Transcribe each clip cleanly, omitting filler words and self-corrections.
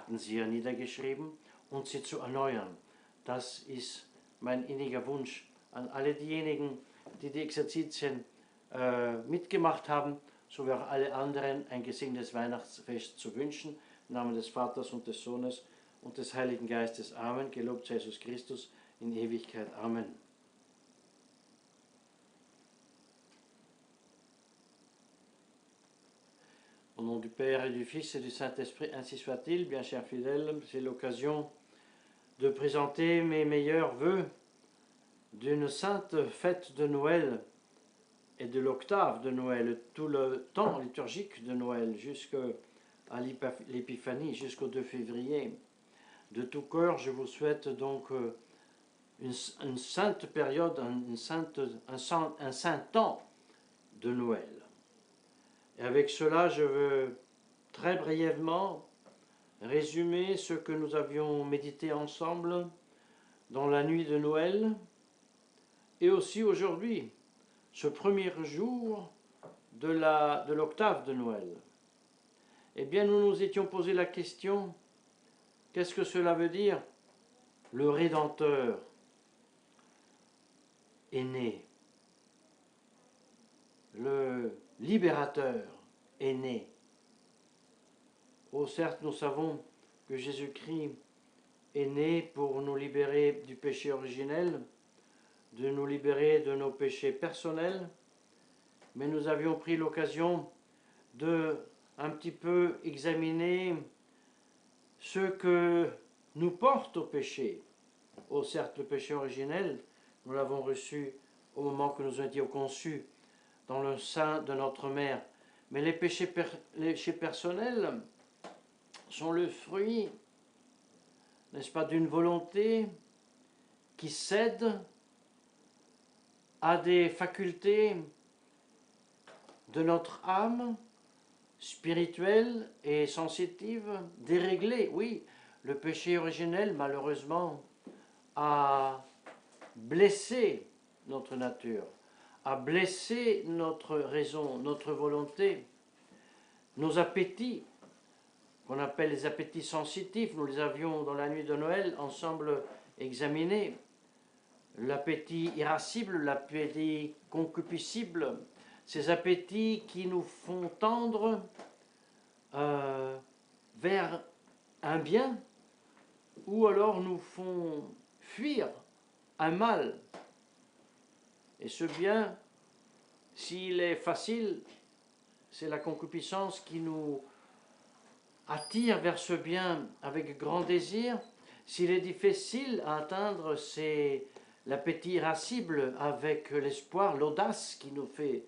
Taten sie ja niedergeschrieben und sie zu erneuern. Das ist mein inniger Wunsch an alle diejenigen, die die Exerzitien mitgemacht haben, sowie auch alle anderen ein gesegnetes Weihnachtsfest zu wünschen. Im Namen des Vaters und des Sohnes und des Heiligen Geistes. Amen. Gelobt sei Jesus Christus in Ewigkeit. Amen. Au nom du Père et du Fils et du Saint-Esprit, ainsi soit-il. Bien chers fidèles, c'est l'occasion de présenter mes meilleurs vœux d'une sainte fête de Noël et de l'octave de Noël, tout le temps liturgique de Noël jusqu'à l'Épiphanie, jusqu'au 2 février. De tout cœur, je vous souhaite donc une sainte période, un saint temps de Noël. Et avec cela, je veux très brièvement résumer ce que nous avions médité ensemble dans la nuit de Noël et aussi aujourd'hui, ce premier jour de l'octave de Noël. Eh bien, nous nous étions posé la question, qu'est-ce que cela veut dire? Le Rédempteur est né. Le libérateur est né. Oh, certes, nous savons que Jésus-Christ est né pour nous libérer du péché originel, de nous libérer de nos péchés personnels, mais nous avions pris l'occasion de un petit peu examiner ce que nous porte au péché. Oh, certes, le péché originel, nous l'avons reçu au moment que nous étions conçus dans le sein de notre mère. Mais les péchés personnels sont le fruit, n'est-ce pas, d'une volonté qui cède à des facultés de notre âme spirituelle et sensitive déréglée. Oui, le péché originel, malheureusement, a blessé notre nature, a blessé notre raison, notre volonté, nos appétits, qu'on appelle les appétits sensitifs. Nous les avions dans la nuit de Noël ensemble examinés. L'appétit irascible, l'appétit concupiscible, ces appétits qui nous font tendre vers un bien ou alors nous font fuir un mal. Et ce bien, s'il est facile, c'est la concupiscence qui nous attire vers ce bien avec grand désir. S'il est difficile à atteindre, c'est l'appétit irascible avec l'espoir, l'audace qui nous fait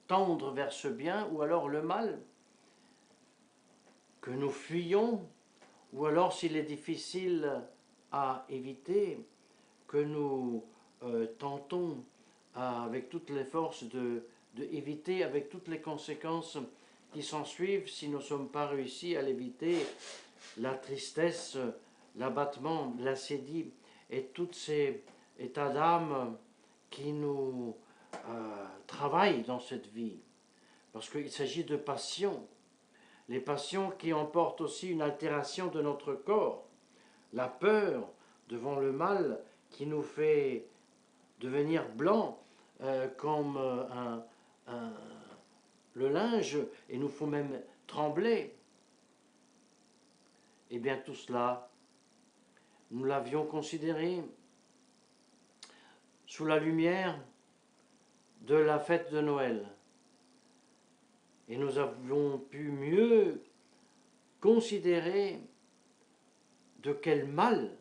tendre vers ce bien, ou alors le mal que nous fuyons, ou alors s'il est difficile à éviter, que nous tentons avec toutes les forces de éviter, avec toutes les conséquences qui s'en suivent si nous ne sommes pas réussis à l'éviter, la tristesse, l'abattement, l'acédie et tous ces états d'âme qui nous travaillent dans cette vie. Parce qu'il s'agit de passions. Les passions qui emportent aussi une altération de notre corps. La peur devant le mal qui nous fait devenir blanc comme le linge et nous faut même trembler. Eh bien tout cela, nous l'avions considéré sous la lumière de la fête de Noël. Et nous avons pu mieux considérer de quel mal,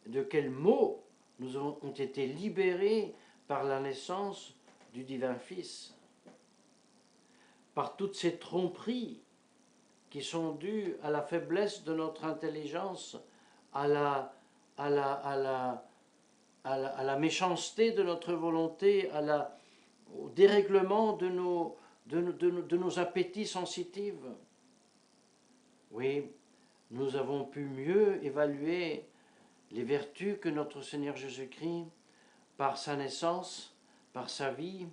de quel maux nous ont été libérés par la naissance du divin Fils, par toutes ces tromperies qui sont dues à la faiblesse de notre intelligence, à la méchanceté de notre volonté, au dérèglement de nos appétits sensitifs. Oui, nous avons pu mieux évaluer les vertus que notre Seigneur Jésus-Christ, par sa naissance, par sa vie,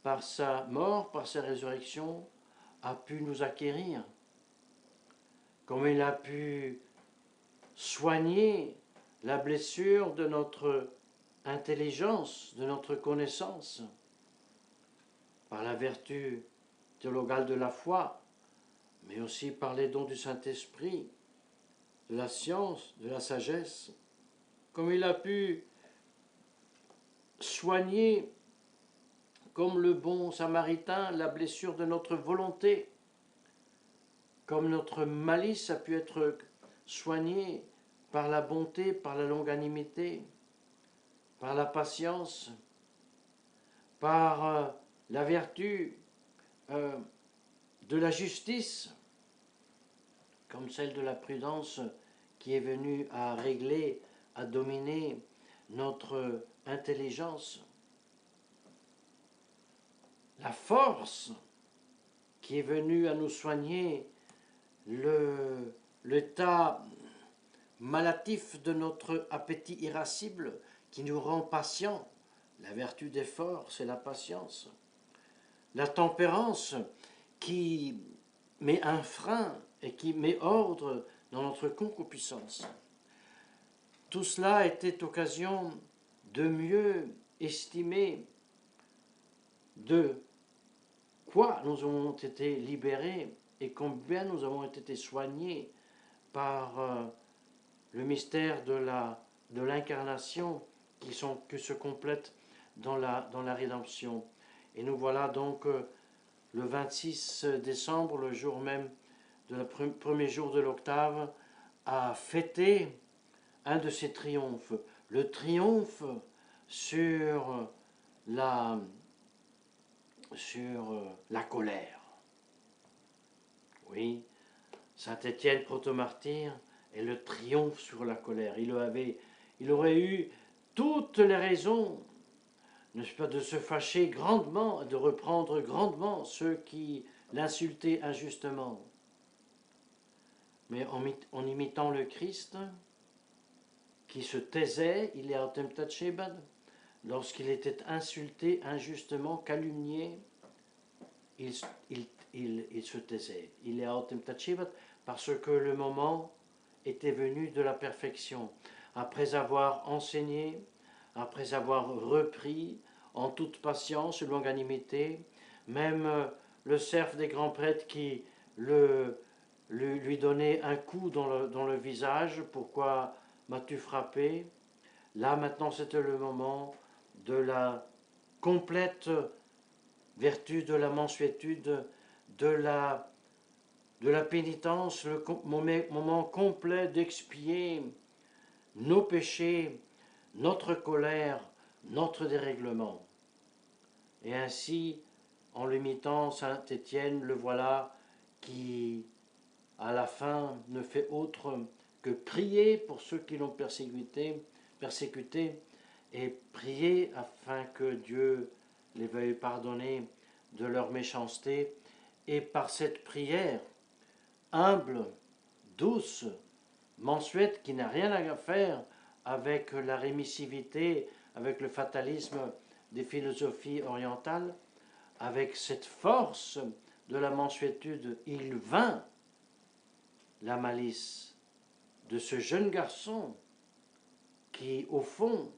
par sa mort, par sa résurrection, a pu nous acquérir. comme il a pu soigner la blessure de notre intelligence, de notre connaissance, par la vertu théologale de la foi, mais aussi par les dons du Saint-Esprit, de la science, de la sagesse, comme il a pu soigner, comme le bon samaritain, la blessure de notre volonté, comme notre malice a pu être soignée par la bonté, par la longanimité, par la patience, par la vertu de la justice, comme celle de la prudence qui est venue à régler, à dominer notre intelligence. La force qui est venue à nous soigner l'état malatif de notre appétit irascible qui nous rend patients. La vertu des forts, c'est la patience. La tempérance qui met un frein et qui met ordre dans notre concupiscence. Tout cela était occasion de mieux estimer de quoi nous avons été libérés et combien nous avons été soignés par le mystère de l'incarnation qui se complète dans la rédemption. Et nous voilà donc le 26 décembre, le jour même de premier jour de l'octave, à fêter un de ces triomphes, le triomphe sur la colère. Oui, Saint Étienne, protomartyr, est le triomphe sur la colère. Il aurait eu toutes les raisons, n'est-ce pas, de se fâcher grandement, de reprendre grandement ceux qui l'insultaient injustement. Mais en imitant le Christ, qui se taisait, il est autem tachebad, lorsqu'il était insulté injustement, calomnié, il se taisait. Il est autem tachebad parce que le moment était venu de la perfection. Après avoir enseigné, après avoir repris en toute patience et longanimité, même le cerf des grands prêtres qui lui donnait un coup dans le visage, pourquoi m'as-tu frappé? Là maintenant c'était le moment de la complète vertu de la mansuétude, de la pénitence, le moment complet d'expier nos péchés, notre colère, notre dérèglement. Et ainsi, en l'imitant, Saint Étienne, le voilà qui, à la fin, ne fait autre que prier pour ceux qui l'ont persécuté et prier afin que Dieu les veuille pardonner de leur méchanceté. Et par cette prière, humble, douce, mansuète, qui n'a rien à faire avec la rémissivité, avec le fatalisme des philosophies orientales, avec cette force de la mansuétude, il vint la malice de ce jeune garçon qui, au fond,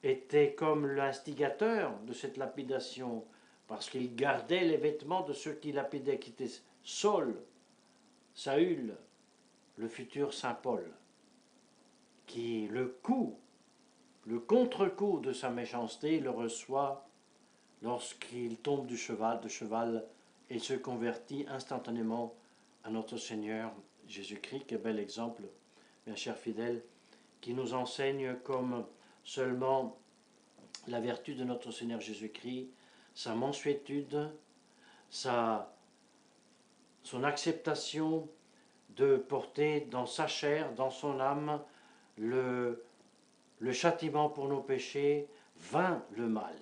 était comme l'instigateur de cette lapidation, parce qu'il gardait les vêtements de ceux qui lapidaient, qui étaient Saul, Saül, le futur Saint Paul, qui le contre-coup de sa méchanceté le reçoit lorsqu'il tombe de cheval et se convertit instantanément à notre Seigneur Jésus-Christ. Quel bel exemple, mes chers fidèles, qui nous enseigne comme seulement la vertu de notre Seigneur Jésus-Christ, sa mansuétude, son acceptation de porter dans sa chair, dans son âme, le châtiment pour nos péchés, vainc le mal.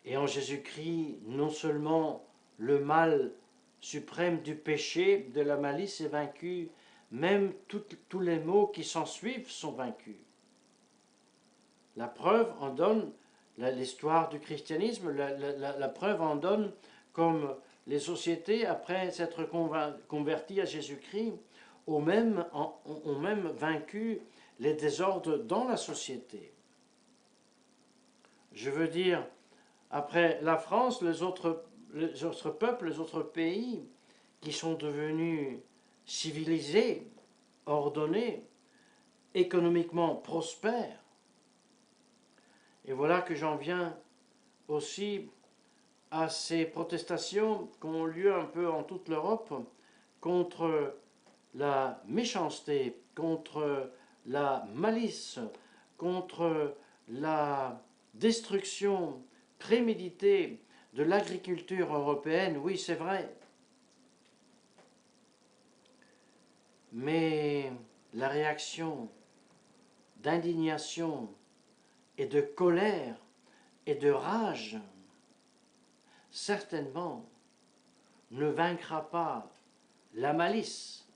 Et en Jésus-Christ, non seulement le mal suprême du péché, de la malice est vaincu, même tous les maux qui s'en suivent sont vaincus. La preuve en donne l'histoire du christianisme, la preuve en donne comme les sociétés, après s'être converties à Jésus-Christ, ont même vaincu les désordres dans la société. Je veux dire, après la France, les autres peuples, les autres pays qui sont devenus civilisés, ordonnés, économiquement prospères. Et voilà que j'en viens aussi à ces protestations qui ont lieu un peu en toute l'Europe contre la méchanceté, contre la malice, contre la destruction préméditée de l'agriculture européenne. Oui, c'est vrai. Mais la réaction d'indignation et de colère et de rage, certainement, ne vaincra pas la malice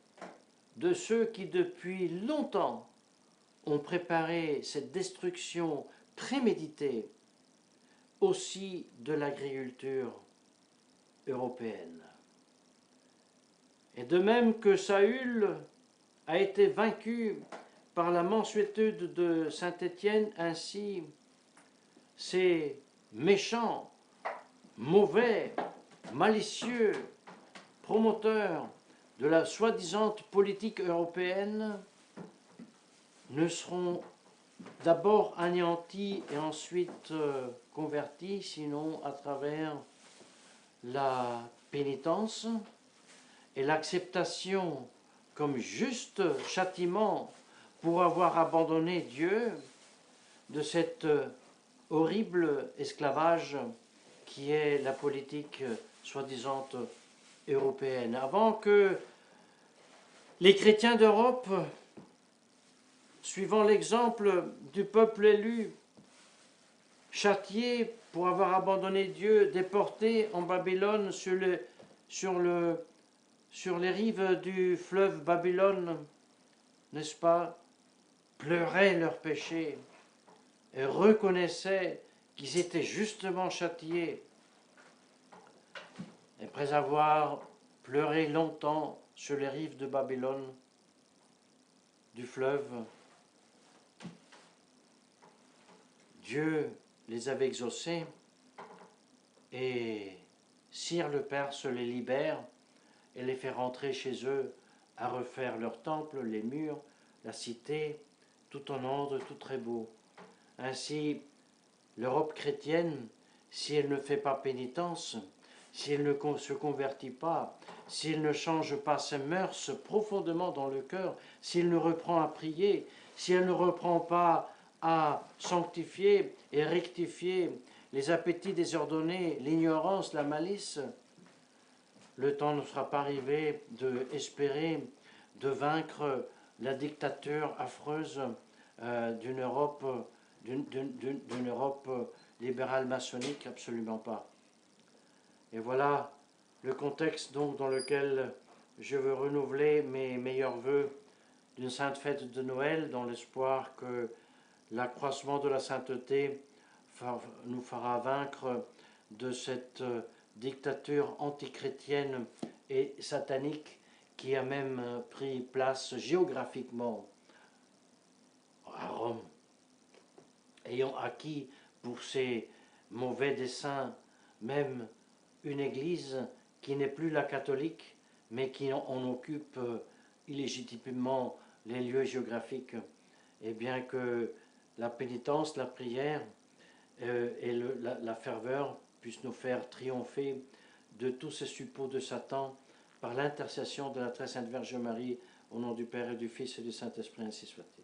de ceux qui depuis longtemps ont préparé cette destruction préméditée aussi de l'agriculture européenne. Et de même que Saül a été vaincu par la mansuétude de saint Étienne, ainsi ces méchants, mauvais, malicieux promoteurs de la soi-disant politique européenne ne seront d'abord anéantis et ensuite convertis, sinon à travers la pénitence et l'acceptation comme juste châtiment pour avoir abandonné Dieu de cet horrible esclavage qui est la politique soi-disant européenne. Avant que les chrétiens d'Europe, suivant l'exemple du peuple élu, châtié pour avoir abandonné Dieu, déporté en Babylone sur les rives du fleuve Babylone, n'est-ce pas, pleuraient leurs péchés et reconnaissaient qu'ils étaient justement châtiés. Après avoir pleuré longtemps sur les rives de Babylone, du fleuve, Dieu les avait exaucés et Cyrre le Perse les libère et les fait rentrer chez eux à refaire leur temple, les murs, la cité, tout en ordre, tout très beau. Ainsi, l'Europe chrétienne, si elle ne fait pas pénitence, si elle ne se convertit pas, si elle ne change pas ses mœurs profondément dans le cœur, si elle ne reprend à prier, si elle ne reprend pas à sanctifier et rectifier les appétits désordonnés, l'ignorance, la malice, le temps ne sera pas arrivé d'espérer de vaincre la dictature affreuse d'une Europe libérale maçonnique, absolument pas. Et voilà le contexte donc dans lequel je veux renouveler mes meilleurs vœux d'une sainte fête de Noël, dans l'espoir que l'accroissement de la sainteté nous fera vaincre de cette dictature antichrétienne et satanique qui a même pris place géographiquement à Rome, ayant acquis pour ses mauvais desseins même une église qui n'est plus la catholique, mais qui en occupe illégitimement les lieux géographiques, et bien que la pénitence, la prière et la ferveur puissent nous faire triompher de tous ces suppôts de Satan par l'intercession de la très sainte Vierge Marie, au nom du Père et du Fils et du Saint-Esprit, ainsi soit-il.